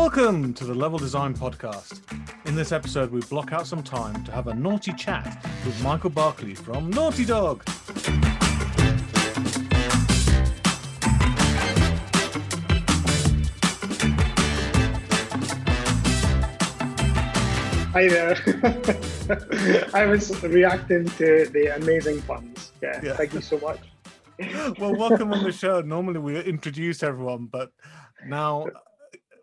Welcome to the Level Design Podcast. In this episode, we block out some time to have a naughty chat with Michael Barclay from Naughty Dog. Hi there. I was reacting to the amazing puns. Yeah. Thank you so much. Well, welcome on the show. Normally we introduce everyone, but now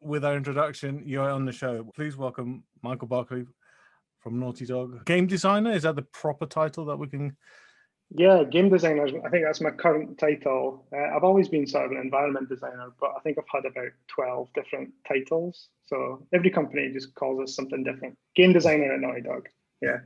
with our introduction, you're on the show. Please welcome Michael Barclay from Naughty Dog. Game designer, is that the proper title that we can... Yeah, game designer. I think that's my current title. I've always been sort of an environment designer, but I think I've had about 12 different titles. So every company just calls us something different. Game designer at Naughty Dog. Yeah.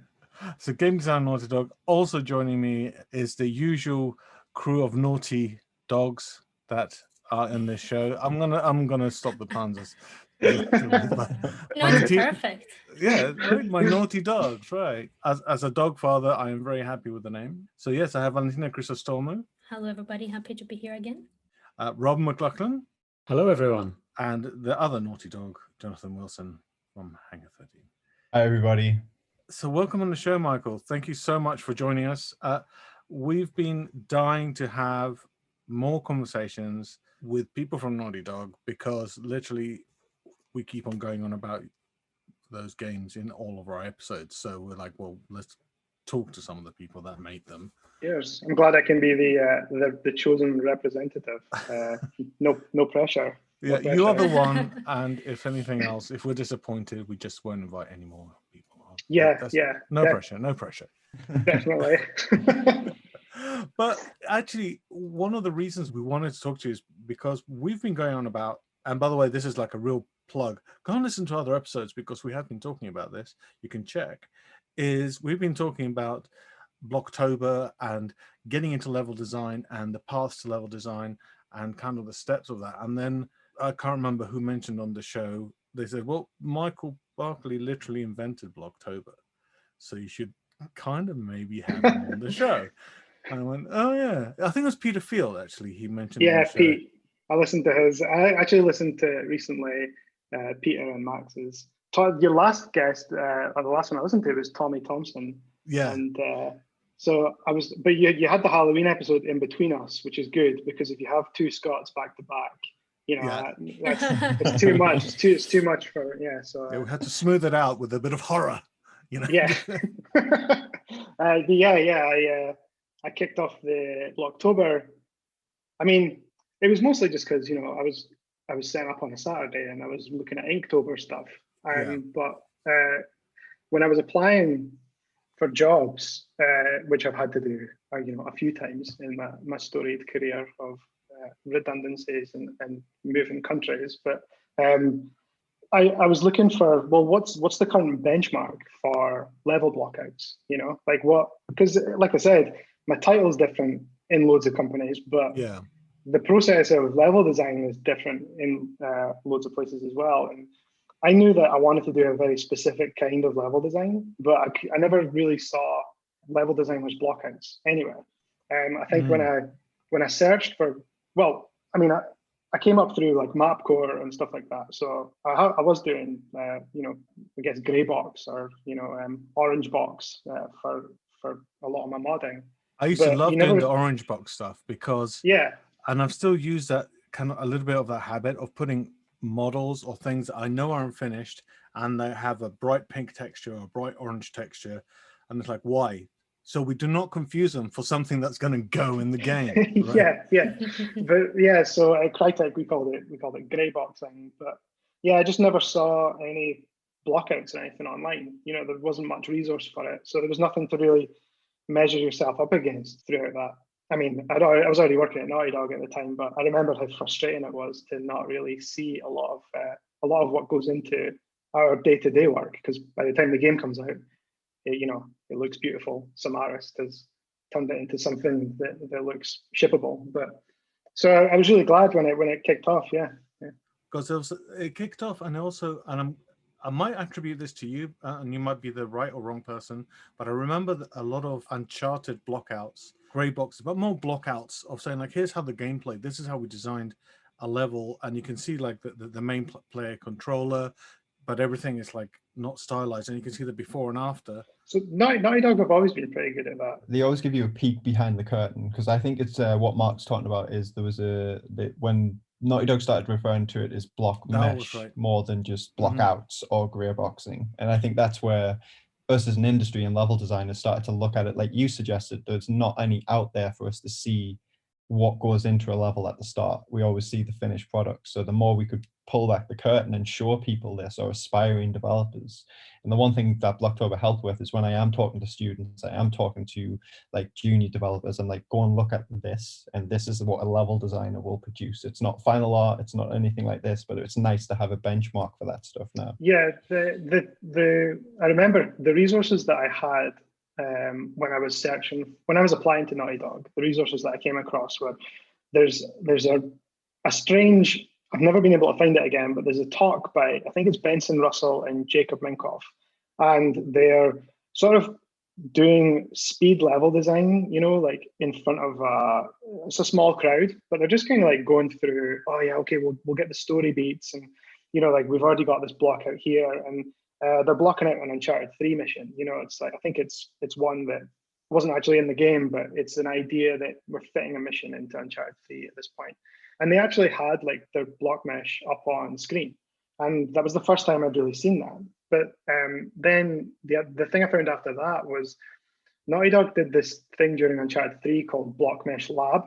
So game designer Naughty Dog. Also joining me is the usual crew of naughty dogs that are in this show. I'm gonna stop the puns. Perfect. Yeah, right, my naughty dogs, right. As a dog father, I am very happy with the name. So yes, I have Valentina Chrysostomou. Hello everybody, happy to be here again. Rob McLaughlin. Hello everyone. And the other naughty dog, Jonathan Wilson from Hangar 13. Hi everybody. So welcome on the show, Michael. Thank you so much for joining us. We've been dying to have more conversations with people from Naughty Dog because literally we keep on going on about those games in all of our episodes. So we're like, well, let's talk to some of the people that made them. Yes, I'm glad I can be the chosen representative. No pressure. Yeah, you are the one. And if anything else, if we're disappointed, we just won't invite any more people. No pressure. Definitely. But actually, one of the reasons we wanted to talk to you is because we've been going on about, and by the way, this is like a real plug, go and listen to other episodes because we have been talking about this, you can check, is we've been talking about Blocktober and getting into level design and the paths to level design and kind of the steps of that. And then I can't remember who mentioned on the show, they said, well, Michael Barclay literally invented Blocktober, so you should kind of maybe have him on the show. And I went, oh yeah, I think it was Peter Field actually, he mentioned. Yeah, Pete, I listened to his. I actually listened to recently Peter and Max's. Your last guest, or the last one I listened to was Tommy Thompson. Yeah. And so I was, but you had the Halloween episode in between us, which is good because if you have two Scots back to back, you know, it's too much. It's too much for, yeah. So we had to smooth it out with a bit of horror, you know. Yeah. I kicked off the Blocktober. I mean, it was mostly just because, you know, I was setting up on a Saturday and I was looking at Inktober stuff. But when I was applying for jobs, which I've had to do, you know, a few times in my storied career of redundancies and moving countries, but I was looking for, well, what's the current benchmark for level blockouts? You know, like what? Because like I said, my title is different in loads of companies, but yeah, the process of level design is different in loads of places as well. And I knew that I wanted to do a very specific kind of level design, but I never really saw level designers blockouts anywhere. I think when I searched for, well, I mean, I came up through like MapCore and stuff like that. So I was doing, you know, I guess grey box or, you know, orange box for a lot of my modding. I used to love doing the orange box stuff because, yeah, and I've still used that kind of a little bit of that habit of putting models or things that I know aren't finished and they have a bright pink texture or a bright orange texture. And it's like, why? So we do not confuse them for something that's going to go in the game. Right? yeah. But yeah, so at Crytek we called it grey boxing. But yeah, I just never saw any blockouts or anything online. You know, there wasn't much resource for it. So there was nothing to really measure yourself up against throughout that. I mean, I was already working at Naughty Dog at the time, but I remember how frustrating it was to not really see a lot of what goes into our day-to-day work. Because by the time the game comes out, it looks beautiful. Samaris has turned it into something that looks shippable. But so I was really glad when it kicked off. Yeah. Because it kicked off, and I might attribute this to you, and you might be the right or wrong person, but I remember that a lot of Uncharted blockouts, grey boxes, but more blockouts of saying like, here's how the gameplay, this is how we designed a level, and you can see like the main player controller, but everything is like not stylized, and you can see the before and after. So Naughty Dog have always been pretty good at that. They always give you a peek behind the curtain, because I think it's what Mark's talking about is there was when Naughty Dog started referring to it as block mesh more than just blockouts or gray boxing, and I think that's where us as an industry and level designers started to look at it like you suggested. There's not any out there for us to see what goes into a level at the start. We always see the finished product. So the more we could pull back the curtain and show people this, or aspiring developers. And the one thing that Blocktober helped with is when I am talking to students, I am talking to like junior developers, I'm like, go and look at this, and this is what a level designer will produce. It's not final art, it's not anything like this, but it's nice to have a benchmark for that stuff now. Yeah, I remember the resources that I had when I was applying to Naughty Dog. The resources that I came across were there's a strange, I've never been able to find it again, but there's a talk by, I think it's Benson Russell and Jacob Minkoff, and they're sort of doing speed level design, you know, like in front of it's a small crowd, but they're just kind of like going through, oh yeah, okay, we'll get the story beats, and you know, like we've already got this block out here, and they're blocking out an Uncharted 3 mission. You know, it's like, I think it's one that wasn't actually in the game, but it's an idea that we're fitting a mission into Uncharted 3 at this point. And they actually had like their block mesh up on screen. And that was the first time I'd really seen that. But then the thing I found after that was Naughty Dog did this thing during Uncharted 3 called Block Mesh Lab,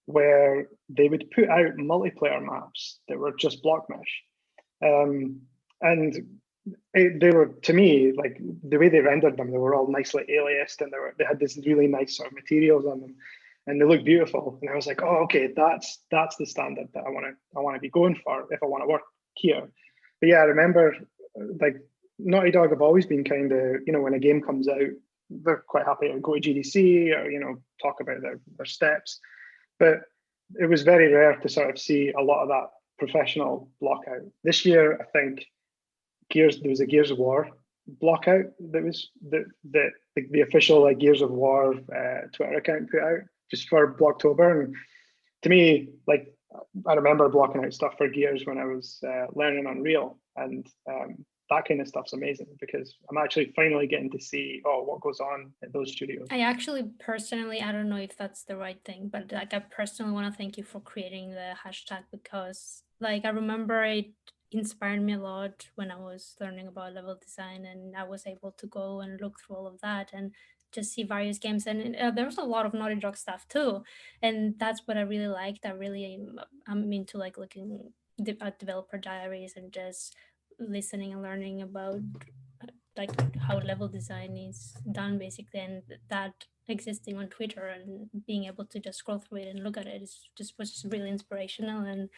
where they would put out multiplayer maps that were just block mesh. And they were, to me, like the way they rendered them, they were all nicely aliased, and they had this really nice sort of materials on them, and they looked beautiful. And I was like, oh, okay, that's the standard that I want to be going for if I want to work here. But yeah, I remember like Naughty Dog have always been kind of, you know, when a game comes out, they're quite happy to go to GDC or, you know, talk about their steps. But it was very rare to sort of see a lot of that professional block out. This year, I think there was a Gears of War block out that was the official like Gears of War Twitter account put out just for Blocktober. And to me, like, I remember blocking out stuff for Gears when I was learning Unreal, and that kind of stuff's amazing because I'm actually finally getting to see what goes on at those studios. I actually personally, I don't know if that's the right thing, but like I personally want to thank you for creating the hashtag, because like I remember it inspired me a lot when I was learning about level design, and I was able to go and look through all of that and just see various games, and there was a lot of Naughty Dog stuff too, and that's what I really liked. I'm into like looking at developer diaries and just listening and learning about like how level design is done basically, and that existing on Twitter and being able to just scroll through it and look at it was just really inspirational, and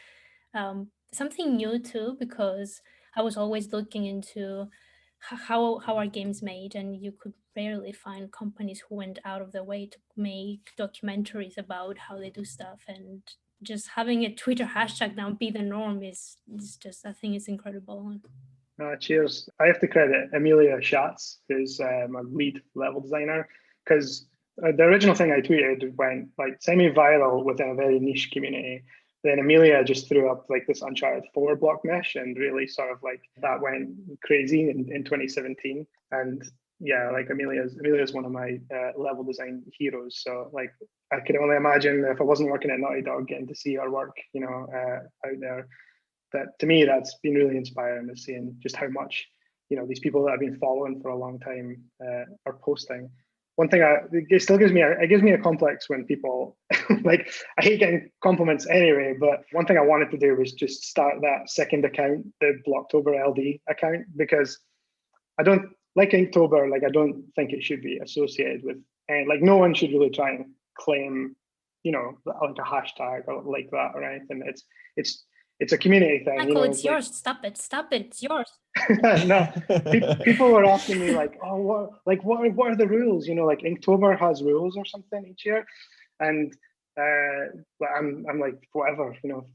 something new too, because I was always looking into how are games made, and you could rarely find companies who went out of their way to make documentaries about how they do stuff, and just having a Twitter hashtag now be the norm is just, I think it's incredible. Cheers. I have to credit Amelia Schatz, who's my lead level designer, because the original thing I tweeted went like semi-viral within a very niche community. Then Amelia just threw up like this Uncharted 4 block mesh, and really sort of like that went crazy in 2017. And yeah, like Amelia's one of my level design heroes. So like I can only imagine if I wasn't working at Naughty Dog, getting to see her work, you know, out there. That to me, that's been really inspiring, to seeing just how much, you know, these people that I've been following for a long time are posting. One thing it still gives me a complex when people like, I hate getting compliments anyway, but one thing I wanted to do was just start that second account, the Blocktober LD account, because I don't like Inktober. Like, I don't think it should be associated with, and like no one should really try and claim, you know, like a hashtag or like that or anything. It's a community thing. Michael, you know, it's yours. Stop it, it's yours. No, people were asking me like, oh, what are the rules? You know, like Inktober has rules or something each year, and I'm like, whatever. You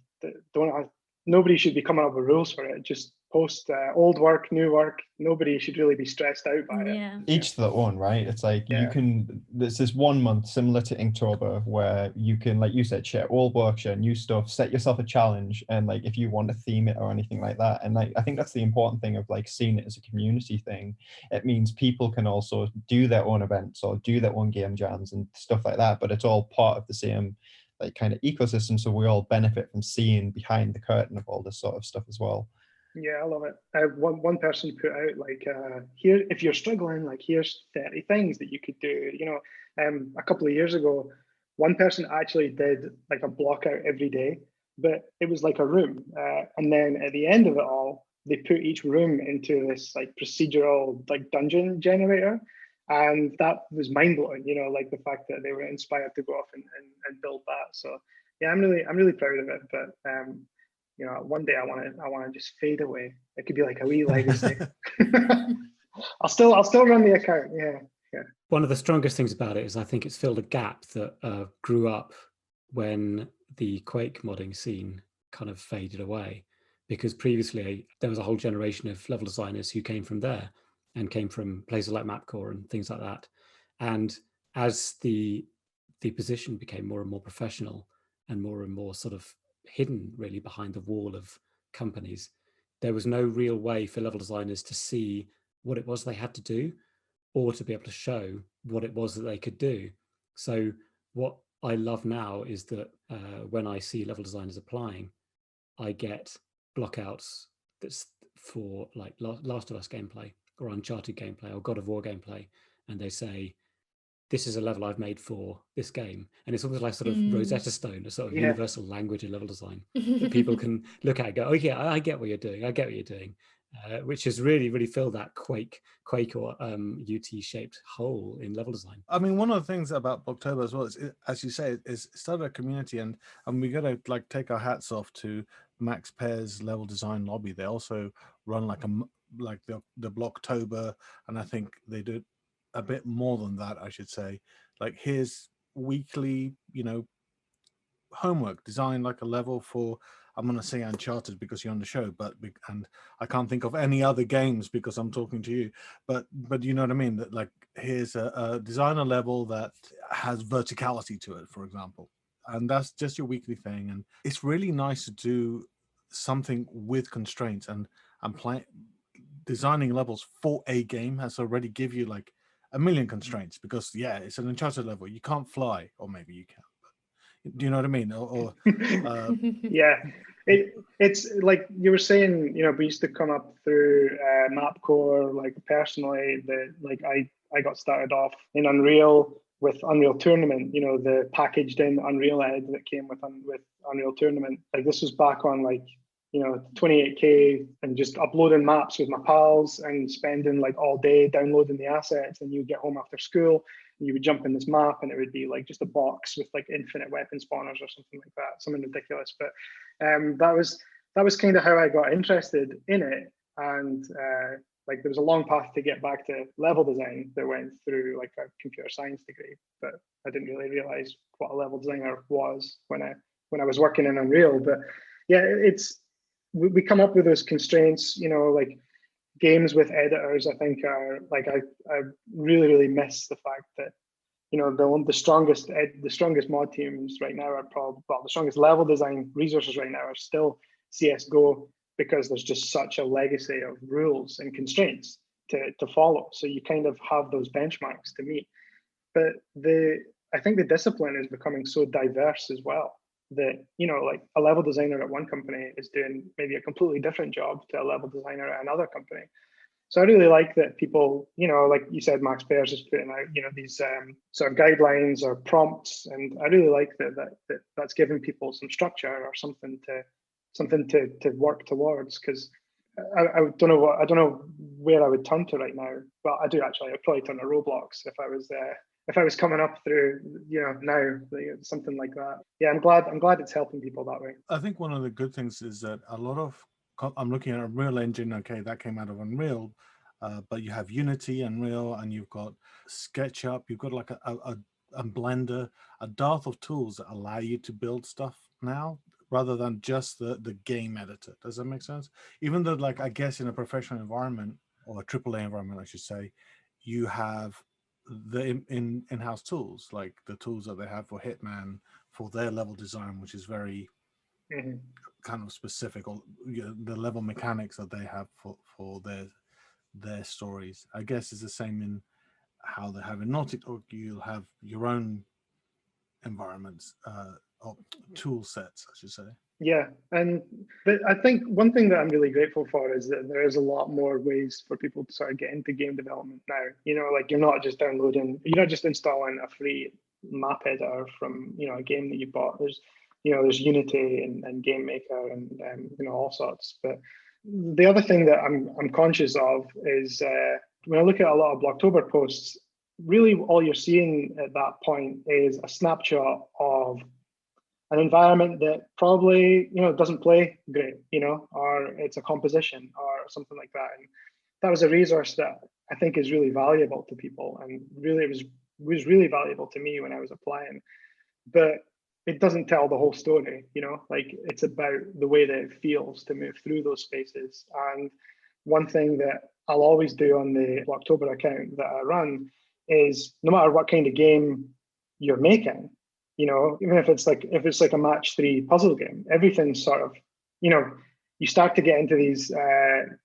know, nobody should be coming up with rules for it. Just post old work, new work. Nobody should really be stressed out by it. Yeah. Each to their own, right? It's like you can, there's this 1 month similar to Inktober where you can, like you said, share old work, share new stuff, set yourself a challenge, and like if you want to theme it or anything like that. And like I think that's the important thing of like seeing it as a community thing. It means people can also do their own events or do their own game jams and stuff like that, but it's all part of the same like kind of ecosystem, so we all benefit from seeing behind the curtain of all this sort of stuff as well. Yeah, I love it. One person put out like, here, if you're struggling, like here's 30 things that you could do. You know, a couple of years ago, one person actually did like a block out every day, but it was like a room. And then at the end of it all, they put each room into this like procedural like dungeon generator. And that was mind blowing, you know, like the fact that they were inspired to go off and build that. So yeah, I'm really proud of it. But you know, one day I want to just fade away. It could be like a wee legacy. I'll still run the account. Yeah. One of the strongest things about it is I think it's filled a gap that grew up when the Quake modding scene kind of faded away, because previously there was a whole generation of level designers who came from there and came from places like Mapcore and things like that. And as the position became more and more professional and more sort of hidden really behind the wall of companies, there was no real way for level designers to see what it was they had to do or to be able to show what it was that they could do. So what I love now is that when I see level designers applying, I get blockouts that's for like Last of Us gameplay or Uncharted gameplay or God of War gameplay, and they say, this is a level I've made for this game. And it's almost like sort of Rosetta Stone, a sort of universal language in level design that people can look at and go, oh yeah, I get what you're doing. I get what you're doing. Which has really filled that Quake or UT shaped hole in level design. I mean, one of the things about Blocktober as well is, as you say, is it started a community, and we got to like take our hats off to Max Pear's level design lobby. They also run like the Blocktober, and I think they do a bit more than that, I should say. Like here's weekly, you know, homework, design like a level for, I'm going to say Uncharted because you're on the show, and I can't think of any other games because I'm talking to you, but you know what I mean, that like here's a designer level that has verticality to it, for example, and that's just your weekly thing. And it's really nice to do something with constraints, and designing levels for a game has already give you like a million constraints, because it's an Uncharted level, you can't fly, or maybe you can. Do you know what I mean? Yeah, it's like you were saying, you know, we used to come up through Mapcore. Like personally, I got started off in Unreal with Unreal Tournament, you know, the packaged in Unreal Ed that came with Unreal Tournament. Like this was back on like, you know, 28K, and just uploading maps with my pals and spending like all day downloading the assets. And you get home after school, and you would jump in this map, and it would be like just a box with like infinite weapon spawners or something like that, something ridiculous. But that was kind of how I got interested in it. And like there was a long path to get back to level design that went through like a computer science degree, but I didn't really realize what a level designer was when I was working in Unreal. But yeah, we come up with those constraints, you know, like games with editors, I think are like, I really miss the fact that, you know, the strongest mod teams right now are probably, well, the strongest level design resources right now are still CSGO, because there's just such a legacy of rules and constraints to follow. So you kind of have those benchmarks to meet. But I think the discipline is becoming so diverse as well, that, you know, like a level designer at one company is doing maybe a completely different job to a level designer at another company. So I really like that people, you know, like you said, Max Pears is putting out, you know, these sort of guidelines or prompts, and I really like that's giving people some structure or something to work towards. Because I don't know where I would turn to right now. Well, I do actually. I'd probably turn to Roblox if I was coming up through, you know, now, something like that. Yeah, I'm glad it's helping people that way. I think one of the good things is that a lot of, I'm looking at Unreal Engine, okay, that came out of Unreal, but you have Unity, Unreal, and you've got SketchUp, you've got like a Blender, a dearth of tools that allow you to build stuff now rather than just the game editor. Does that make sense? Even though, like, I guess in a professional environment, or a AAA environment, I should say, you have the in-house tools, like the tools that they have for Hitman for their level design, which is very kind of specific, or the level mechanics that they have for their stories. I guess it's the same in how they have in Naughty Dog. You'll have your own environments, or tool sets, I should say. Yeah, and I think one thing that I'm really grateful for is that there is a lot more ways for people to sort of get into game development now. You know, like you're not just installing a free map editor from, you know, a game that you bought. There's Unity and Game Maker and you know, all sorts. But the other thing that I'm conscious of is when I look at a lot of Blocktober posts, really all you're seeing at that point is a snapshot of an environment that probably, you know, doesn't play great, you know, or it's a composition or something like that. And that was a resource that I think is really valuable to people, and really it was really valuable to me when I was applying. But it doesn't tell the whole story, you know, like it's about the way that it feels to move through those spaces. And one thing that I'll always do on the Blocktober account that I run is, no matter what kind of game you're making, you know, even if it's like a match 3 puzzle game, everything's sort of, you know, you start to get into these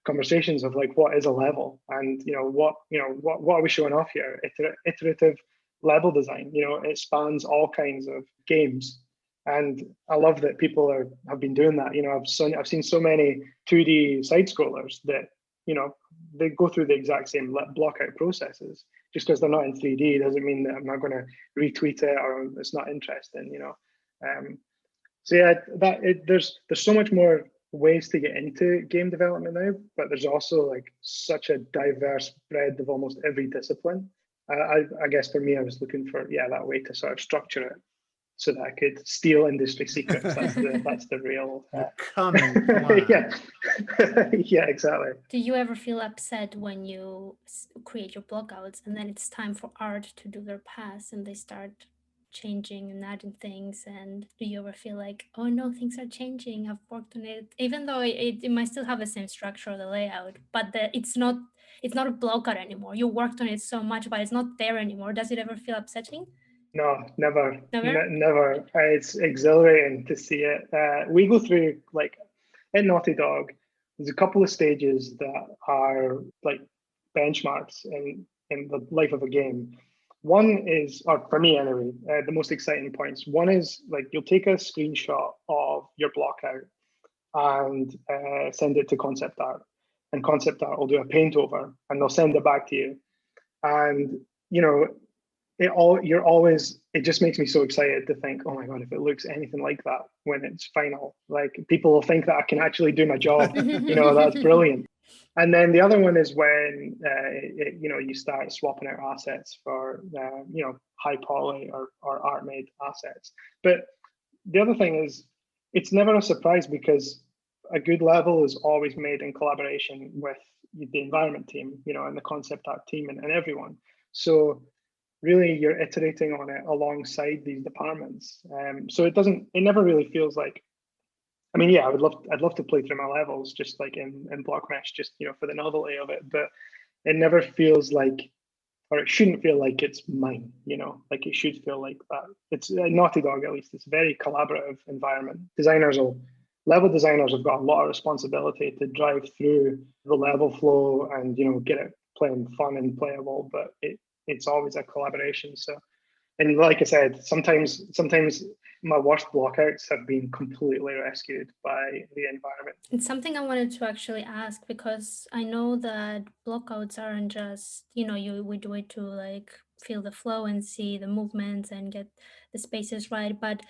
conversations of like, what is a level, and what are we showing off here? Iterative level design. You know, it spans all kinds of games, and I love that people have been doing that. You know, I've seen so many 2D side scrollers that, you know, they go through the exact same block out processes. Just because they're not in 3D doesn't mean that I'm not going to retweet it or it's not interesting, you know. So yeah, there's so much more ways to get into game development now, but there's also like such a diverse breadth of almost every discipline. I guess for me, I was looking for that way to sort of structure it so that I could steal industry secrets. That's the real cunning plan. yeah, exactly. Do you ever feel upset when you create your blockouts and then it's time for art to do their pass and they start changing and adding things? And do you ever feel like, oh no, things are changing, I've worked on it, even though it might still have the same structure of the layout, but it's not a blockout anymore? You worked on it so much, but it's not there anymore. Does it ever feel upsetting? No, never. Never. It's exhilarating to see it. We go through, like, in Naughty Dog, there's a couple of stages that are like benchmarks in the life of a game. One is, or for me anyway, the most exciting points. One is like you'll take a screenshot of your block out and send it to concept art, and concept art will do a paint over and they'll send it back to you. And you know, it just makes me so excited to think, oh my God, if it looks anything like that when it's final, like people will think that I can actually do my job. You know, that's brilliant. And then the other one is when you start swapping out assets for high poly or art made assets. But the other thing is, it's never a surprise because a good level is always made in collaboration with the environment team, you know, and the concept art team and everyone. So really you're iterating on it alongside these departments. So it never really feels like, I mean, yeah, I'd love to play through my levels just like in Block Mesh, just, you know, for the novelty of it, but it never feels like, or it shouldn't feel like it's mine, you know, like it should feel like that. It's Naughty Dog, at least, it's a very collaborative environment. Level designers have got a lot of responsibility to drive through the level flow and, you know, get it playing fun and playable, but it's always a collaboration. So, and like I said, sometimes my worst blockouts have been completely rescued by the environment. It's something I wanted to actually ask, because I know that blockouts aren't just, you know, we do it to like feel the flow and see the movements and get the spaces right, but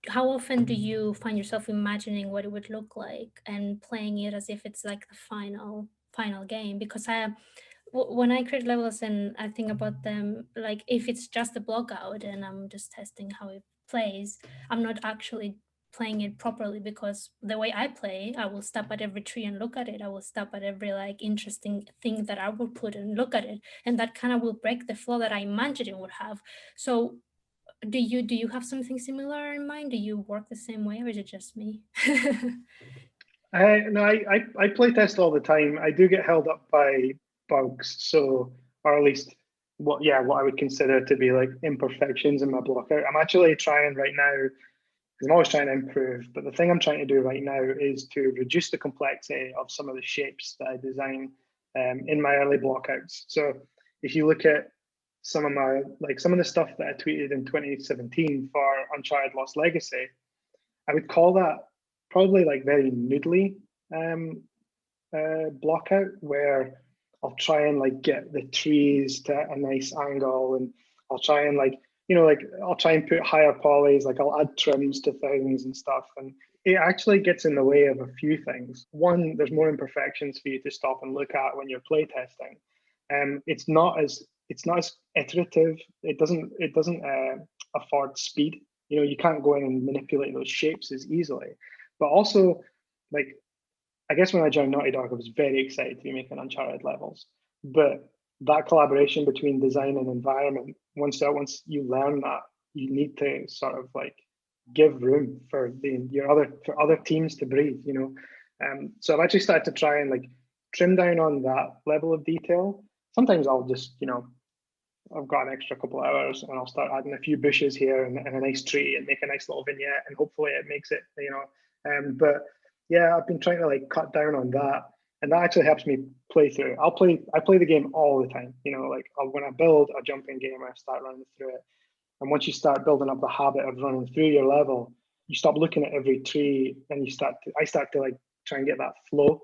how often do you find yourself imagining what it would look like and playing it as if it's like the final game? Because when I create levels and I think about them, like if it's just a block out and I'm just testing how it plays, I'm not actually playing it properly, because the way I play, I will stop at every tree and look at it. I will stop at every like interesting thing that I will put and look at it. And that kind of will break the flow that I imagined it would have. So Do you have something similar in mind? Do you work the same way, or is it just me? No, I play test all the time. I do get held up by bugs, so, or at least what I would consider to be like imperfections in my blockout. I'm actually trying right now, because I'm always trying to improve, but the thing I'm trying to do right now is to reduce the complexity of some of the shapes that I design in my early blockouts. So if you look at some of the stuff that I tweeted in 2017 for Uncharted Lost Legacy, I would call that probably like very noodly blockout, where I'll try and like get the trees to a nice angle, and I'll try and I'll try and put higher polys, like I'll add trims to things and stuff, and it actually gets in the way of a few things. One, there's more imperfections for you to stop and look at when you're playtesting. It's not as iterative. It doesn't afford speed. You can't go in and manipulate those shapes as easily. But also, like, I guess when I joined Naughty Dog, I was very excited to be making Uncharted levels. But that collaboration between design and environment, once you learn that, you need to sort of like give room for other teams to breathe. So I've actually started to try and like trim down on that level of detail. Sometimes I'll just, I've got an extra couple of hours and I'll start adding a few bushes here and a nice tree and make a nice little vignette, and hopefully it makes it, but yeah, I've been trying to like cut down on that, and that actually helps me play through. I play the game all the time, when I build a jumping game, I start running through it. And once you start building up the habit of running through your level, you stop looking at every tree and I start to like try and get that flow.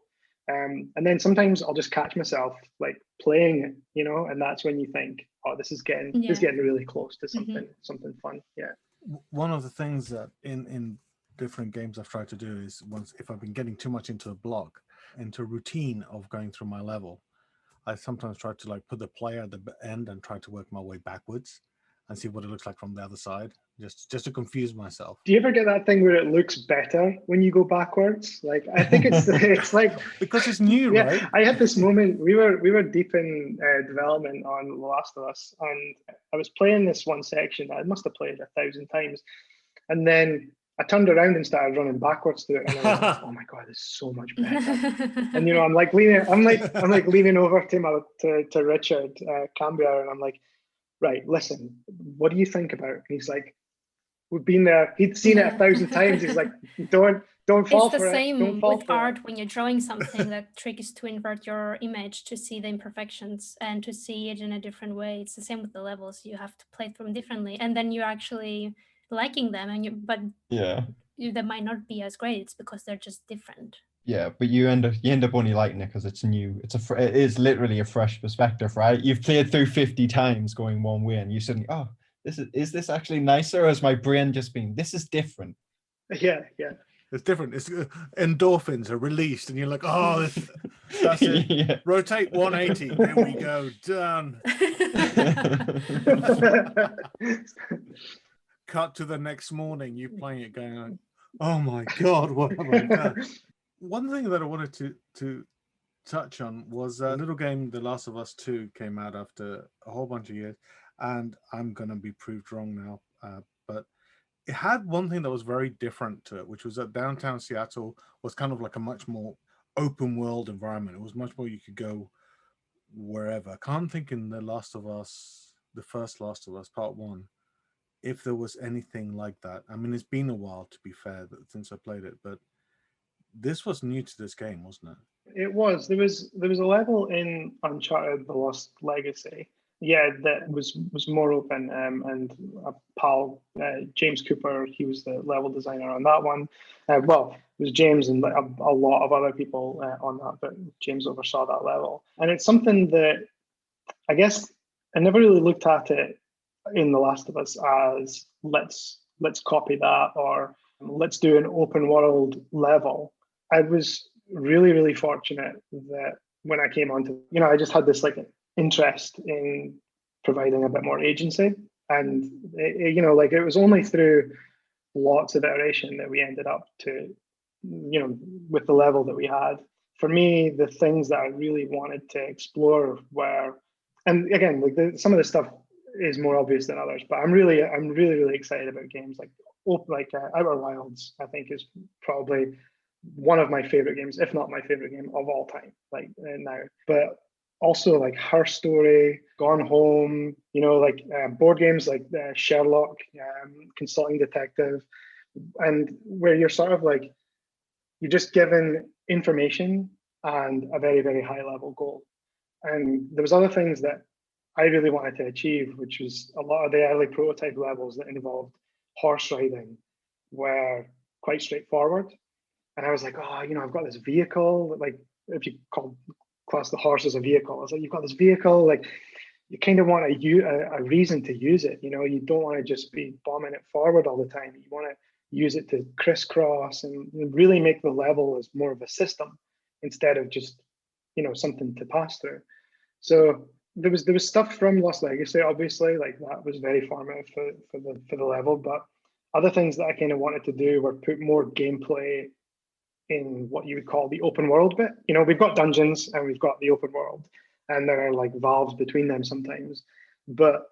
And then sometimes I'll just catch myself like playing it, and that's when you think, oh, this is getting really close to something fun. Yeah. One of the things that in different games I've tried to do is, if I've been getting too much into a block, into a routine of going through my level, I sometimes try to like put the player at the end and try to work my way backwards and see what it looks like from the other side, just to confuse myself. Do you ever get that thing where it looks better when you go backwards? Like, I think it's like because it's new, yeah, right? I had this moment. We were deep in development on The Last of Us, and I was playing this one section that I must have played 1,000 times, and then I turned around and started running backwards through it, and I was like, "Oh my god, this is so much better!" And I'm like leaning over to Richard Cambier, and I'm like, "Right, listen, what do you think about it?" And he's like, "We've been there. He'd seen it 1,000 times. He's like, don't fall for it. Don't fall for it." It's the same with art. When you're drawing something, the trick is to invert your image to see the imperfections and to see it in a different way. It's the same with the levels. You have to play through them differently, and then you're actually liking them. They might not be as great. It's because they're just different. Yeah, but you end up only liking it because it's new. It is literally a fresh perspective, right? You've played through 50 times going one way, and you suddenly, oh, is this actually nicer, or has my brain just been, this is different? Yeah. It's different. It's endorphins are released, and you're like, oh, that's it. Yeah. Rotate 180. There we go. Done. Cut to the next morning. You playing it, going like, oh my god, what have I done? One thing that I wanted to touch on was a little game, The Last of Us 2, came out after a whole bunch of years, and I'm gonna be proved wrong now, but it had one thing that was very different to it, which was that downtown Seattle was kind of like a much more open world environment. It was much more, you could go wherever. I can't think in The Last of Us, the first Last of Us, part 1, if there was anything like that. I mean, it's been a while, to be fair, since I played it, but this was new to this game, wasn't it? It was. There was a level in Uncharted: The Lost Legacy, that was more open. And a pal, James Cooper, he was the level designer on that one. Well, it was James and a lot of other people on that, but James oversaw that level. And it's something that I guess I never really looked at it in The Last of Us as let's copy that, or let's do an open world level. I was really, really fortunate that when I came onto, I just had this like interest in providing a bit more agency, and it was only through lots of iteration that we ended up to, with the level that we had. For me, the things that I really wanted to explore were, and again, like some of the stuff is more obvious than others. But I'm really excited about games like Outer Wilds. I think is probably one of my favorite games, if not my favorite game of all time, like now. But also like Her Story, Gone Home, board games like Sherlock, Consulting Detective, and where you're sort of like, you're just given information and a very, very high level goal. And there was other things that I really wanted to achieve, which was a lot of the early prototype levels that involved horse riding were quite straightforward. And I was like, I've got this vehicle, like if you class the horse as a vehicle, I was like, you've got this vehicle, like you kind of want a reason to use it. You don't want to just be bombing it forward all the time. You want to use it to crisscross and really make the level as more of a system instead of just, something to pass through. So there was stuff from Lost Legacy, obviously, like that was very formative for the level, but other things that I kind of wanted to do were put more gameplay in what you would call the open world bit. We've got dungeons and we've got the open world, and there are like valves between them sometimes, but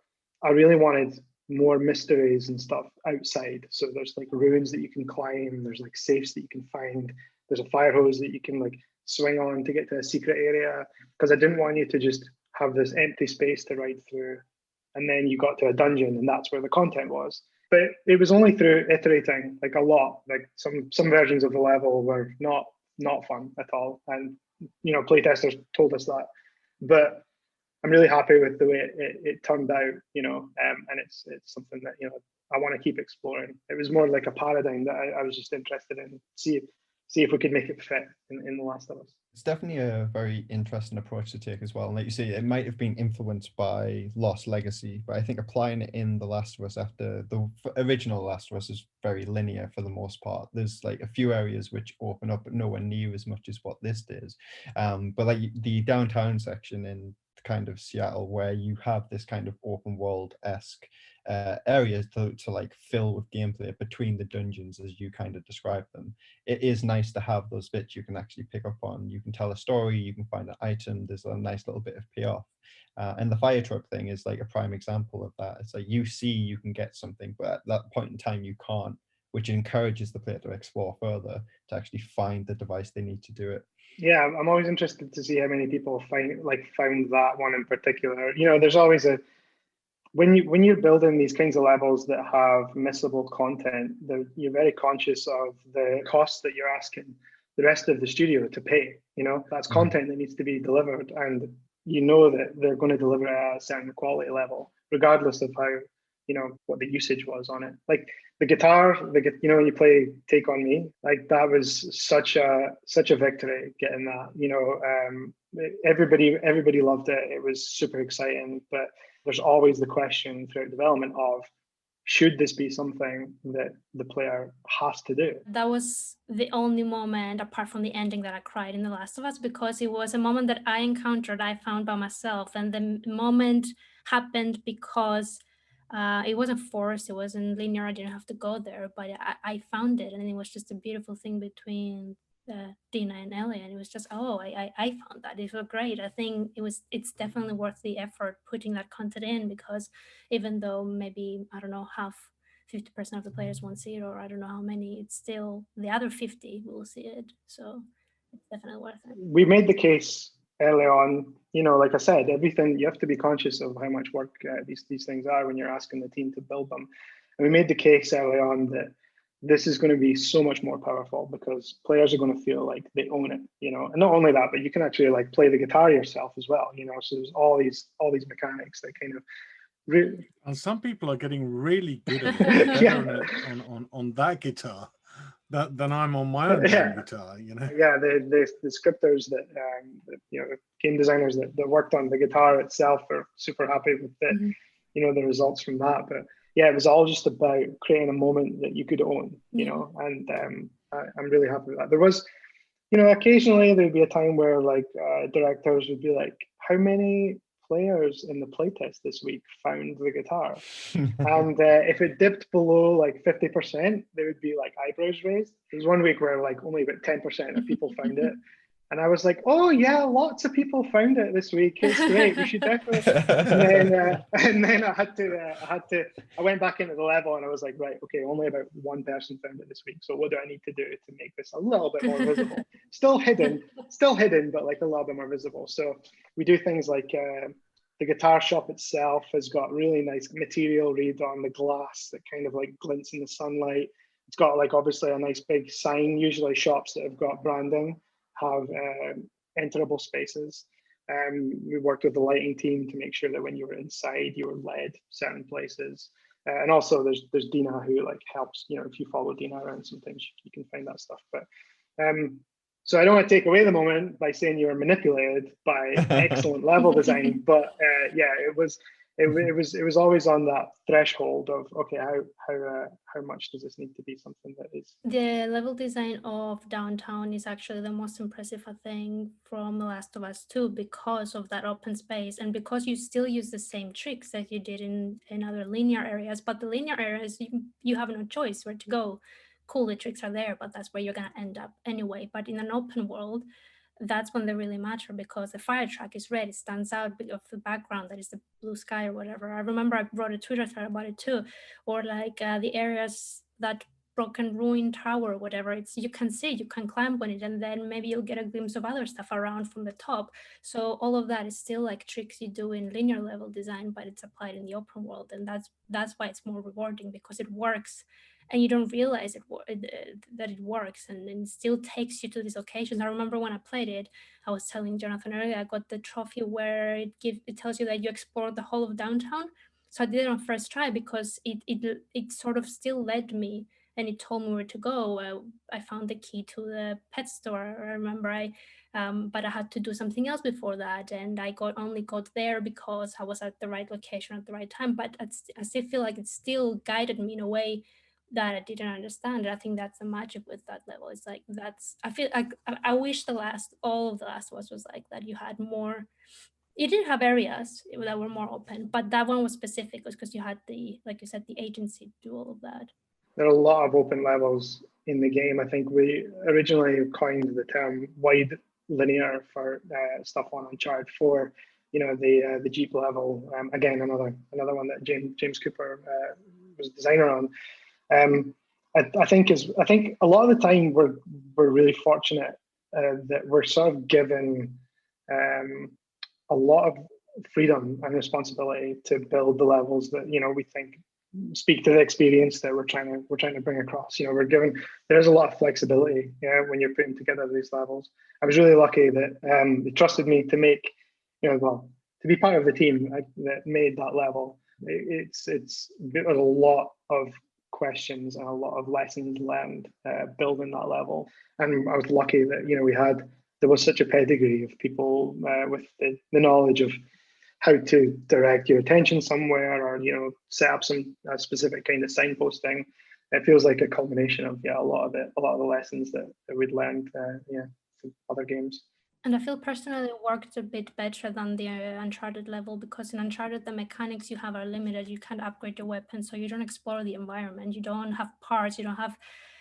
I really wanted more mysteries and stuff outside. So there's like ruins that you can climb, there's like safes that you can find, there's a fire hose that you can like swing on to get to a secret area, because I didn't want you to just have this empty space to ride through and then you got to a dungeon and that's where the content was. But it was only through iterating like a lot, like some versions of the level were not fun at all, and playtesters told us that. But I'm really happy with the way it turned out, and it's something that I want to keep exploring. It was more like a paradigm that I was just interested in, see if we could make it fit in The Last of Us. It's definitely a very interesting approach to take as well. And like you say, it might have been influenced by Lost Legacy, but I think applying it in The Last of Us after the original Last of Us is very linear for the most part. There's like a few areas which open up, but nowhere near as much as what this does. But like the downtown section in kind of Seattle, where you have this kind of open world-esque areas to like fill with gameplay between the dungeons as you kind of describe them. It is nice to have those bits you can actually pick up on. You can tell a story, you can find an item, there's a nice little bit of payoff. And the fire truck thing is like a prime example of that. It's like you see you can get something, but at that point in time you can't, which encourages the player to explore further to actually find the device they need to do it. Yeah, I'm always interested to see how many people found that one in particular. There's always when you're building these kinds of levels that have missable content, you're very conscious of the costs that you're asking the rest of the studio to pay. That's content that needs to be delivered, and that they're going to deliver at a certain quality level, regardless of how what the usage was on it. Like the guitar, when you play Take On Me, like that was such a victory getting that. Everybody loved it. It was super exciting, but there's always the question throughout development of, should this be something that the player has to do? That was the only moment, apart from the ending, that I cried in The Last of Us, because it was a moment that I encountered, I found by myself. And the moment happened because it wasn't forced, it wasn't linear, I didn't have to go there, but I found it. And it was just a beautiful thing between Dina and Ellie, and it was just, I found that. It was great. I think it's definitely worth the effort putting that content in, because even though maybe, I don't know, 50% of the players won't see it, or I don't know how many, it's still the other 50 will see it. So it's definitely worth it. We made the case early on, like I said, everything, you have to be conscious of how much work these things are when you're asking the team to build them. And we made the case early on that this is going to be so much more powerful because players are going to feel like they own it, and not only that, but you can actually like play the guitar yourself as well, so there's all these mechanics that kind of really... And some people are getting really good at it, better on that guitar than I'm on my own guitar, Yeah, the scripters that game designers that worked on the guitar itself are super happy with the results from that. But yeah, it was all just about creating a moment that you could own, and I'm really happy with that. There was, occasionally there'd be a time where like directors would be like, how many players in the playtest this week found the guitar? And if it dipped below like 50%, there would be like eyebrows raised. There was one week where like only about 10% of people found it. And I was like, oh yeah, lots of people found it this week. It's great. We should definitely. And then I went back into the level and I was like, right, okay, only about one person found it this week. So what do I need to do to make this a little bit more visible? Still hidden, but like a little bit more visible. So we do things like the guitar shop itself has got really nice material read on the glass that kind of like glints in the sunlight. It's got like obviously a nice big sign. Usually shops that have got branding have enterable spaces. We worked with the lighting team to make sure that when you were inside, you were led certain places. And also there's Dina who like helps, you know, if you follow Dina around sometimes you can find that stuff. But so I don't want to take away the moment by saying you were manipulated by excellent level design, but yeah, it was always on that threshold of, okay, how much does this need to be something that is. The level design of Downtown is actually the most impressive, I think, from The Last of Us 2 because of that open space and because you still use the same tricks that you did in other linear areas, but the linear areas, you have no choice where to go. Cool, the tricks are there, but that's where you're going to end up anyway. But in an open world, that's when they really matter because the fire truck is red, it stands out of the background, that is the blue sky or whatever. I remember I wrote a Twitter thread about it too, or like the areas that broken ruined tower or whatever, it's you can see, you can climb on it, and then maybe you'll get a glimpse of other stuff around from the top. So all of that is still like tricks you do in linear level design, but it's applied in the open world, and that's why it's more rewarding because it works and you don't realize that it works, and it still takes you to these occasions. I remember when I played it, I was telling Jonathan earlier, I got the trophy where it tells you that you explored the whole of Downtown. So I did it on first try because it sort of still led me and it told me where to go. I found the key to the pet store. I remember but I had to do something else before that, and I only got there because I was at the right location at the right time. But I still feel like it still guided me in a way that I didn't understand. I think that's the magic with that level. It's like I feel like I wish all of the last was like that. You had more. You did have areas that were more open, but that one was specific because you had like you said, the agency to do all of that. There are a lot of open levels in the game. I think we originally coined the term wide linear for stuff on Uncharted 4. You know, the Jeep level. Again, another one that James Cooper was a designer on. I think a lot of the time we're really fortunate that we're sort of given a lot of freedom and responsibility to build the levels that, you know, we think speak to the experience that we're trying to bring across. You know, there's a lot of flexibility, when you're putting together these levels. I was really lucky that they trusted me to make, to be part of the team that made that level. There's a lot of questions and a lot of lessons learned building that level, and I was lucky that there was such a pedigree of people with the knowledge of how to direct your attention somewhere, or set up some specific kind of signposting. It feels like a culmination of a lot of the lessons that we'd learned from other games. And I feel personally it worked a bit better than the Uncharted level, because in Uncharted the mechanics you have are limited. You can't upgrade your weapon, so you don't explore the environment. You don't have parts, you don't have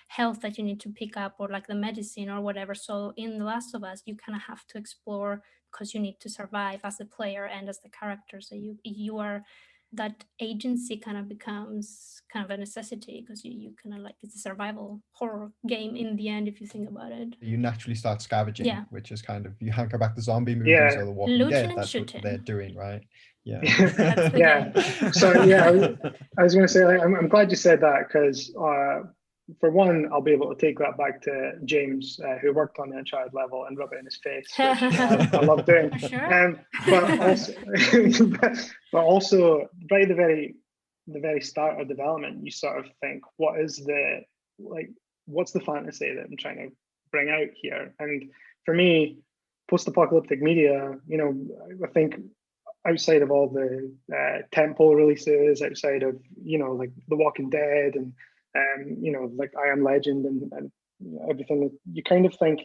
health that you need to pick up, or like the medicine or whatever. So in The Last of Us, you kind of have to explore because you need to survive as a player and as the character. So you are, that agency kind of becomes kind of a necessity, because you kind of like, it's a survival horror game in the end if you think about it. You naturally start scavenging, which is kind of, you hanker back the zombie movies or the Walking Looting Dead. That's shooting. what they're doing, right? Yeah. So I was going to say, I'm glad you said that, because for one, I'll be able to take that back to James, who worked on the Uncharted level, and rub it in his face, which I love doing. Sure. But also, right at the very start of development, you sort of think, what's the fantasy that I'm trying to bring out here? And for me, post-apocalyptic media, I think outside of all the tentpole releases, outside of like The Walking Dead and like I Am Legend and everything, you kind of think,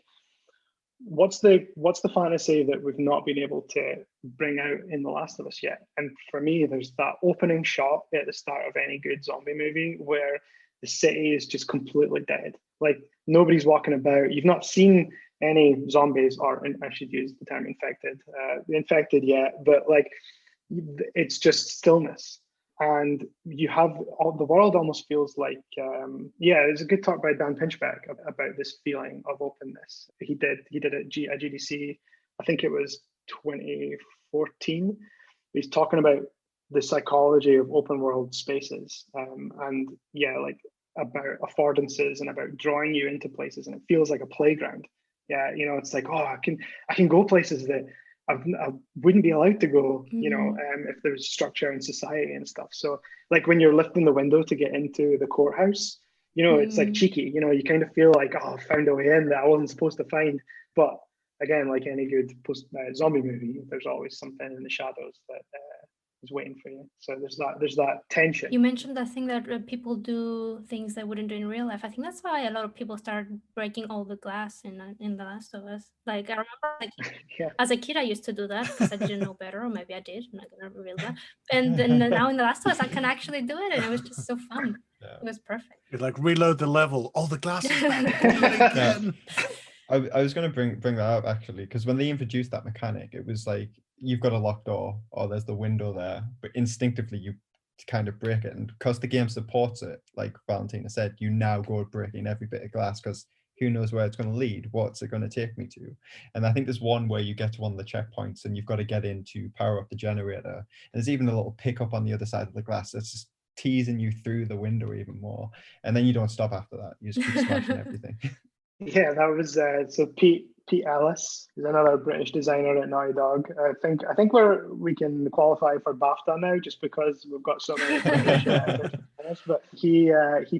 what's the fantasy that we've not been able to bring out in The Last of Us yet? And for me, there's that opening shot at the start of any good zombie movie where the city is just completely dead. Like, nobody's walking about. You've not seen any zombies, or I should use the term infected, but like it's just stillness. And you have the world almost feels like, there's a good talk by Dan Pinchbeck about this feeling of openness. He did at GDC, I think it was 2014. He's talking about the psychology of open world spaces, and like about affordances and about drawing you into places, and it feels like a playground. Yeah, it's like, oh, I can go places that I wouldn't be allowed to go, if there's structure in society and stuff. So like when you're lifting the window to get into the courthouse, it's like cheeky, you kind of feel like, oh, I found a way in that I wasn't supposed to find. But again, like any good zombie movie, there's always something in the shadows that is waiting for you. So there's that tension. You mentioned that thing that people do things they wouldn't do in real life. I think that's why a lot of people started breaking all the glass in The Last of Us. Like I remember, as a kid, I used to do that because I didn't know better, or maybe I did. I'm not gonna reveal that. And then now in The Last of Us, I can actually do it, and it was just so fun. It was perfect. It's like reload the level. All the glasses back. Do it again. I was going to bring that up actually, because when they introduced that mechanic, it was like you've got a locked door or there's the window there, but instinctively you kind of break it. And because the game supports it, like Valentina said, you now go breaking every bit of glass because who knows where it's going to lead? What's it going to take me to? And I think there's one where you get to one of the checkpoints and you've got to get in to power up the generator. And there's even a little pickup on the other side of the glass that's just teasing you through the window even more. And then you don't stop after that. You just keep smashing everything. Yeah, that was so Pete Ellis is another British designer at Naughty Dog. I think we can qualify for BAFTA now just because we've got so many British designers. But he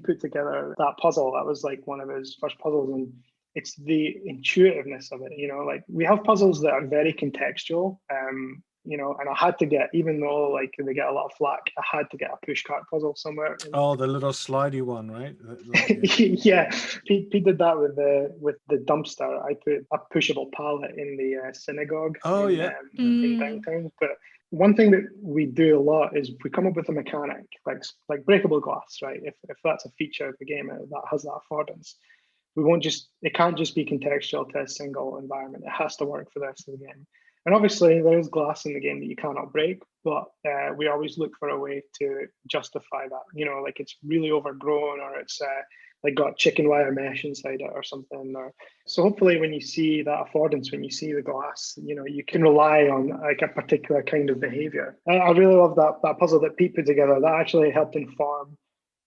put together that puzzle. That was like one of his first puzzles, and it's the intuitiveness of it. Like we have puzzles that are very contextual. And I had to get, even though like they get a lot of flack, I had to get a pushcart puzzle somewhere. Oh, the little slidey one, right? Yeah, Pete did that with the dumpster. I put a pushable pallet in the synagogue. Oh, in downtown. But one thing that we do a lot is we come up with a mechanic like breakable glass, right? If that's a feature of the game that has that affordance, it can't just be contextual to a single environment. It has to work for the rest of the game. And obviously there is glass in the game that you cannot break, but we always look for a way to justify that, like it's really overgrown or it's like got chicken wire mesh inside it or something. So hopefully when you see that affordance, when you see the glass, you can rely on like a particular kind of behavior. I really love that puzzle that Pete put together. That actually helped inform.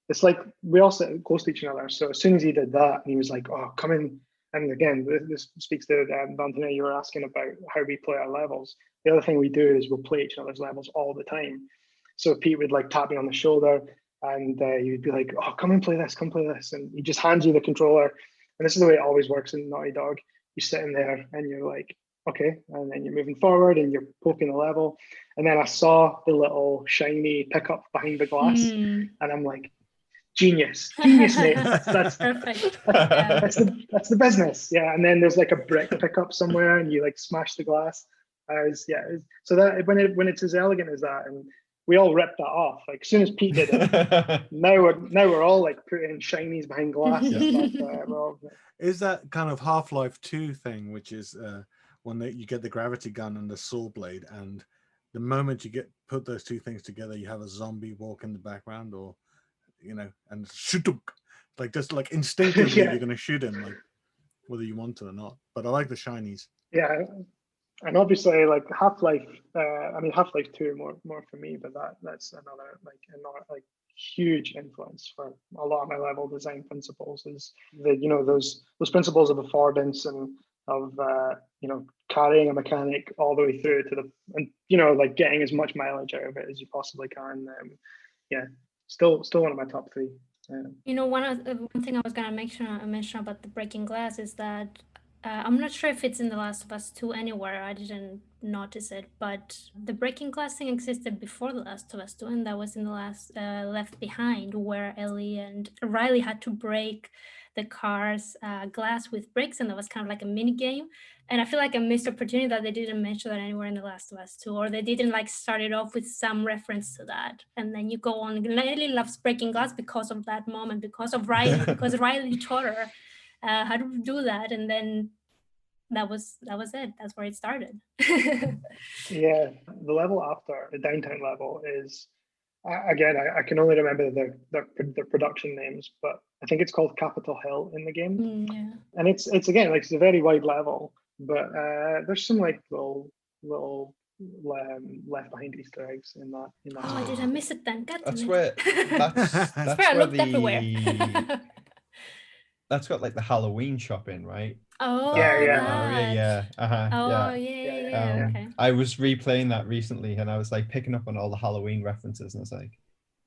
It's like we all sit close to each other. So as soon as he did that, and he was like, oh, come in. And again, this speaks to Valentina, you were asking about how we play our levels. The other thing we do is we'll play each other's levels all the time. So Pete would like tap me on the shoulder and he would be like, oh, come and play this, come play this. And he just hands you the controller. And this is the way it always works in Naughty Dog. You're sitting there and you're like, okay. And then you're moving forward and you're poking the level. And then I saw the little shiny pickup behind the glass. And I'm like, genius, mate. That's perfect. That's the business. Yeah. And then there's like a brick pickup somewhere and you like smash the glass. So that when it's as elegant as that, and we all ripped that off. Like as soon as Pete did it, now we're all like putting shinies behind glass and stuff. Is that kind of Half-Life 2 thing, which is when you get the gravity gun and the saw blade, and the moment you put those two things together, you have a zombie walk in the background, or and shoot, like just like instinctively you're gonna shoot him, like whether you want to or not. But I like the shinies. Yeah, and obviously like Half-Life. Half-Life 2 more for me, but that's another huge influence for a lot of my level design principles. Is that those principles of affordance and of carrying a mechanic all the way through to like getting as much mileage out of it as you possibly can. Still one of my top three. One thing I was gonna mention about the breaking glass is that I'm not sure if it's in The Last of Us 2 anywhere. I didn't notice it, but the breaking glass thing existed before The Last of Us 2, and that was in the last Left Behind, where Ellie and Riley had to break the car's glass with bricks, and that was kind of like a mini game. And I feel like a missed opportunity that they didn't mention that anywhere in The Last of Us 2, or they didn't like start it off with some reference to that. And then you go on. Ellie loves breaking glass because of that moment, because of Riley, because Riley taught her how to do that. And then that was it. That's where it started. Yeah, the level after the downtown level is, again, I can only remember the production names, but I think it's called Capitol Hill in the game. Yeah. And it's again, like, it's a very wide level, but there's some like little left behind Easter eggs in that. Oh, did I miss it then? God damn That's it. where that's I swear I where looked everywhere. that's got like the Halloween shop in, right? Oh, Yeah, That yeah. area, yeah. Oh, Yeah. yeah. Okay. I was replaying that recently, and I was like picking up on all the Halloween references, and I was like,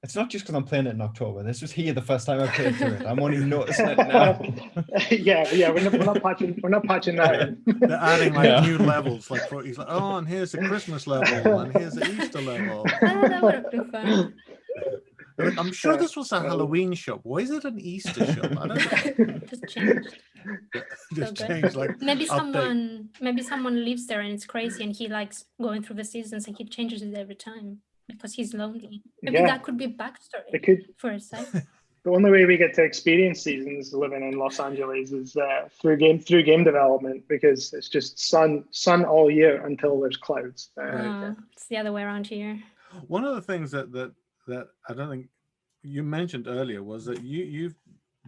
it's not just because I'm playing it in October. This was here the first time I played through it. I'm only noticing it now. yeah. We're not patching that in. They're adding like new levels. Like he's like, oh, and here's the Christmas level, and here's the Easter level. Oh, that would have been fun. Like, I'm sure this was a Halloween shop. Why is it an Easter shop? I don't know. Just changed. Just So good. change, like, maybe update. someone lives there and it's crazy, and he likes going through the seasons and he changes it every time because he's lonely. Maybe that could be a backstory It could. for a site. The only way we get to experience seasons living in Los Angeles is through game development, because it's just sun all year until there's clouds. It's the other way around here. One of the things that I don't think you mentioned earlier was that you've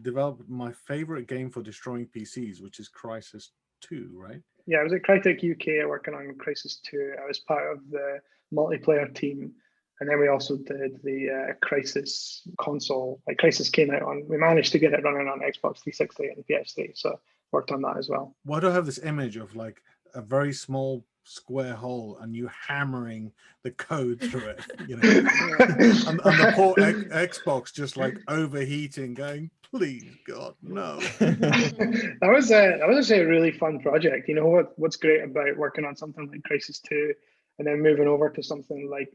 developed my favorite game for destroying PCs, which is Crysis 2, right? Yeah, I was at Crytek UK working on Crysis 2. I was part of the multiplayer team. And then we also did the Crysis console. Like, Crysis came out we managed to get it running on Xbox 360 and PS3. So worked on that as well. Why do I have this image of like a very small square hole and you hammering the code through it, you know, and the poor Xbox just like overheating, going, please God, no. That was actually a really fun project. You know what's great about working on something like Crysis 2 and then moving over to something like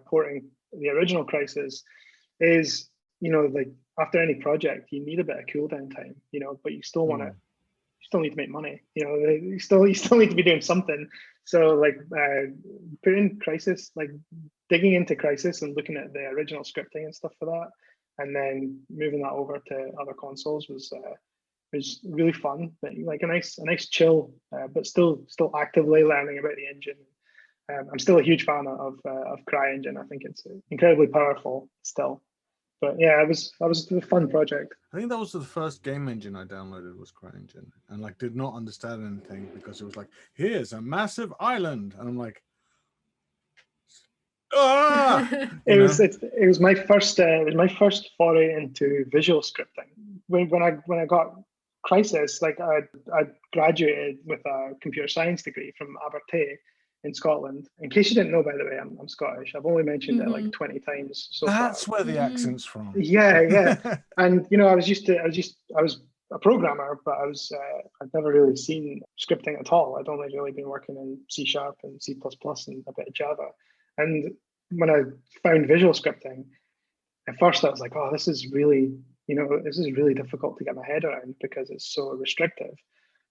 porting the original Crysis is, you know, like, after any project you need a bit of cooldown time, you know, but you still want to. You still need to make money, you know. You still need to be doing something. So like putting Crysis, like digging into Crysis and looking at the original scripting and stuff for that, and then moving that over to other consoles was really fun. But like a nice chill, but still actively learning about the engine. I'm still a huge fan of CryEngine. I think it's incredibly powerful still. But yeah, that was a fun project. I think that was the first game engine I downloaded, was CryEngine, and like did not understand anything because it was like, here's a massive island, and I'm like, ah! It was my first foray into visual scripting. When I got Crysis, like I graduated with a computer science degree from Abertay in Scotland. In case you didn't know, by the way, I'm Scottish. I've only mentioned it like 20 times so That's far. where the accent's from. Yeah. And you know, I was a programmer, but I'd never really seen scripting at all. I'd only really been working in C# and C++ and a bit of Java. And when I found visual scripting, at first I was like, oh, this is really difficult to get my head around because it's so restrictive.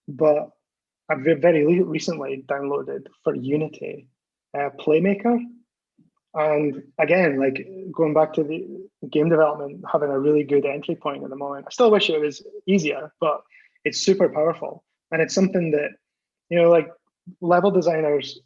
But I've very recently downloaded for Unity Playmaker. And again, like, going back to the game development, having a really good entry point at the moment. I still wish it was easier, but it's super powerful. And it's something that, you know, like, level designers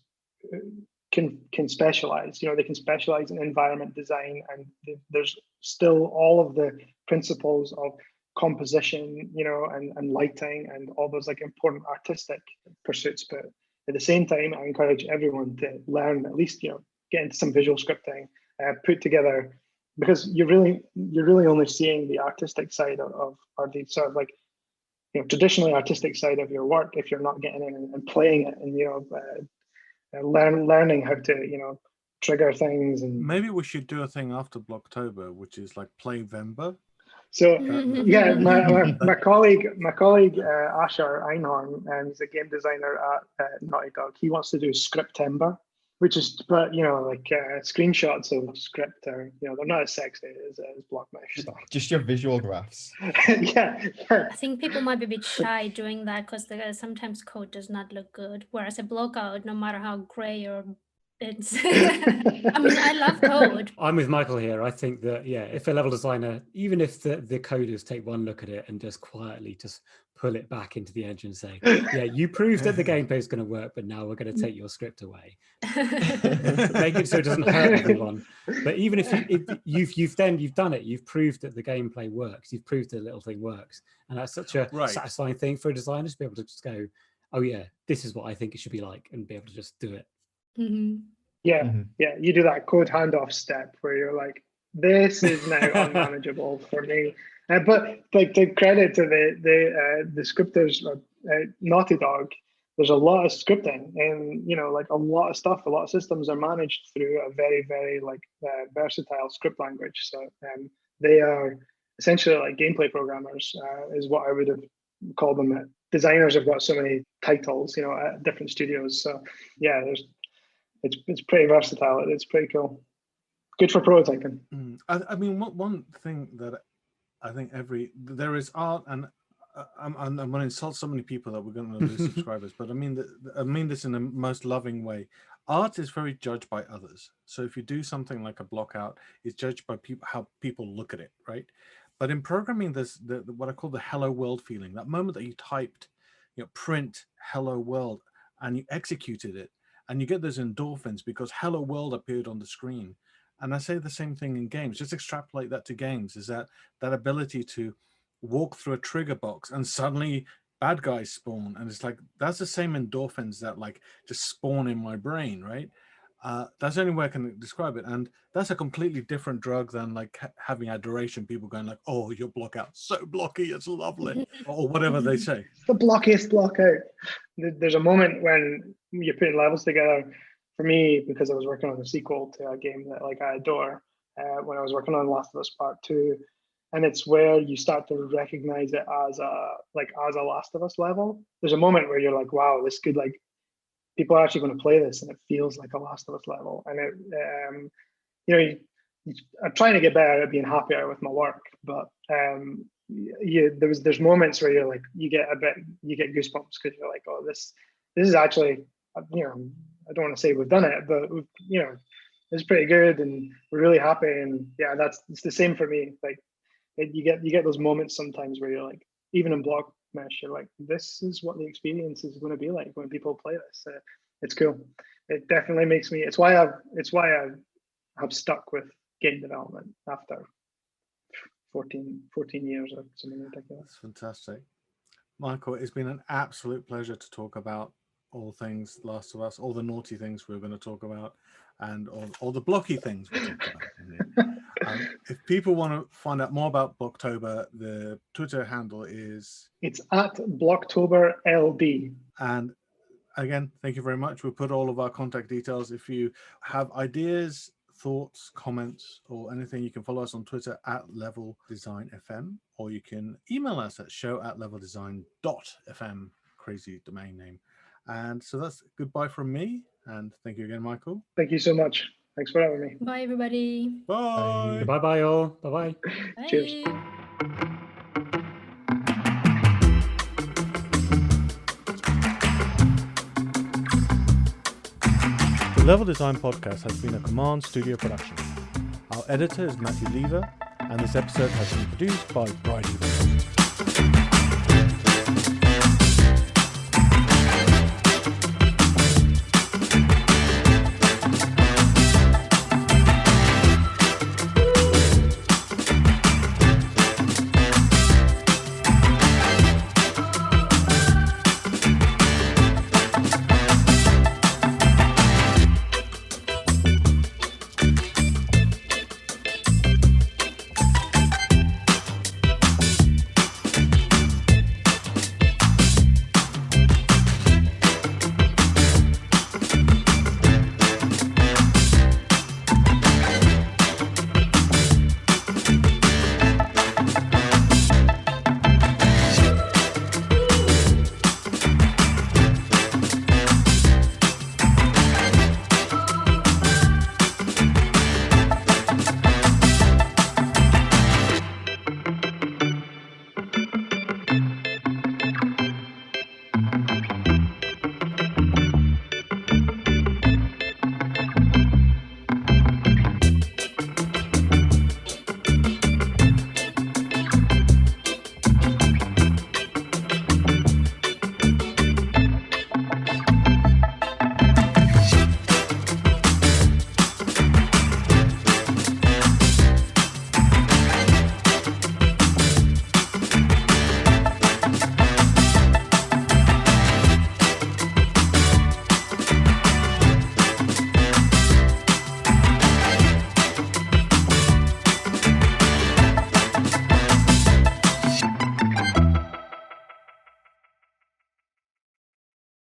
can specialize. You know, they can specialize in environment design, and there's still all of the principles of composition, you know, and lighting and all those like important artistic pursuits. But at the same time, I encourage everyone to learn, at least, you know, get into some visual scripting, put together, because you're really only seeing the artistic side of or the sort of like, you know, traditionally artistic side of your work if you're not getting in and playing it and, you know, learning how to, you know, trigger things. And maybe we should do a thing after Blocktober, which is like Play Vember. So yeah, my colleague Asher Einhorn, and he's a game designer at Naughty Dog. He wants to do Scriptember, which is, but you know, like screenshots of script are, you know, they're not as sexy as block mesh stuff. Just your visual graphs. yeah. I think people might be a bit shy doing that because sometimes code does not look good. Whereas a blockout, no matter how gray or It's I mean, I love code. I'm with Michael here. I think that, yeah, if a level designer, even if the coders take one look at it and just quietly just pull it back into the engine and say, yeah, you proved that the gameplay is going to work, but now we're going to take your script away. Make it so it doesn't hurt everyone. But even if you've done it, you've proved that the gameplay works. You've proved the little thing works. And that's such a satisfying thing for a designer to be able to just go, oh yeah, this is what I think it should be like, and be able to just do it. Mm-hmm. Yeah, you do that code handoff step where you're like, this is now unmanageable for me. But like, to credit to the scripters, Naughty Dog, there's a lot of scripting, and like a lot of stuff, a lot of systems are managed through a very, very like versatile script language. So they are essentially like gameplay programmers, is what I would have called them. Designers have got so many titles, at different studios. So yeah, it's pretty versatile. It's pretty cool. Good for prototyping. I mean, one thing that I think there is art, and I'm going to insult so many people that we're going to lose subscribers, but I mean this in the most loving way. Art is very judged by others. So if you do something like a block out, it's judged by how people look at it, right? But in programming, there's what I call the hello world feeling. That moment that you typed, print hello world, and you executed it, and you get those endorphins because hello world appeared on the screen. And I say the same thing in games. Just extrapolate that to games, is that ability to walk through a trigger box and suddenly bad guys spawn. And it's like, that's the same endorphins that like just spawn in my brain, right? That's the only way I can describe it. And that's a completely different drug than like having adoration, people going like, oh, your block out, so blocky, it's lovely, or whatever they say. It's the blockiest block out. There's a moment when you're putting levels together, for me, because I was working on a sequel to a game that like I adore, when I was working on Last of Us Part 2, and it's where you start to recognize it as a Last of Us level. There's a moment where you're like, wow, this could like, people are actually going to play this, and it feels like a Last of Us level. And it, I'm trying to get better at being happier with my work, but there's moments where you're like, you get goosebumps because you're like, oh, this is actually, I don't want to say we've done it, but it's pretty good, and we're really happy. And yeah, it's the same for me. Like you get those moments sometimes where you're like, even in block mesh, you're like, this is what the experience is going to be like when people play this. It's cool. It definitely makes me. It's why I have stuck with game development after 14 years or something ridiculous. That's fantastic, Michael. It's been an absolute pleasure to talk about all things Last of Us, all the naughty things we're going to talk about, and all the blocky things we'll talk about. If people want to find out more about Blocktober, the Twitter handle is... It's at Blocktober LD. And again, thank you very much. We'll put all of our contact details. If you have ideas, thoughts, comments, or anything, you can follow us on Twitter at LevelDesignFM, or you can email us at show@leveldesign.fm. Crazy domain name. And so that's goodbye from me, and thank you again, Michael. Thank you so much. Thanks for having me. Bye, everybody. Bye. Bye all. Bye. Cheers. The Level Design Podcast has been a Command Studio production. Our editor is Matthew Lever, and this episode has been produced by Bridie.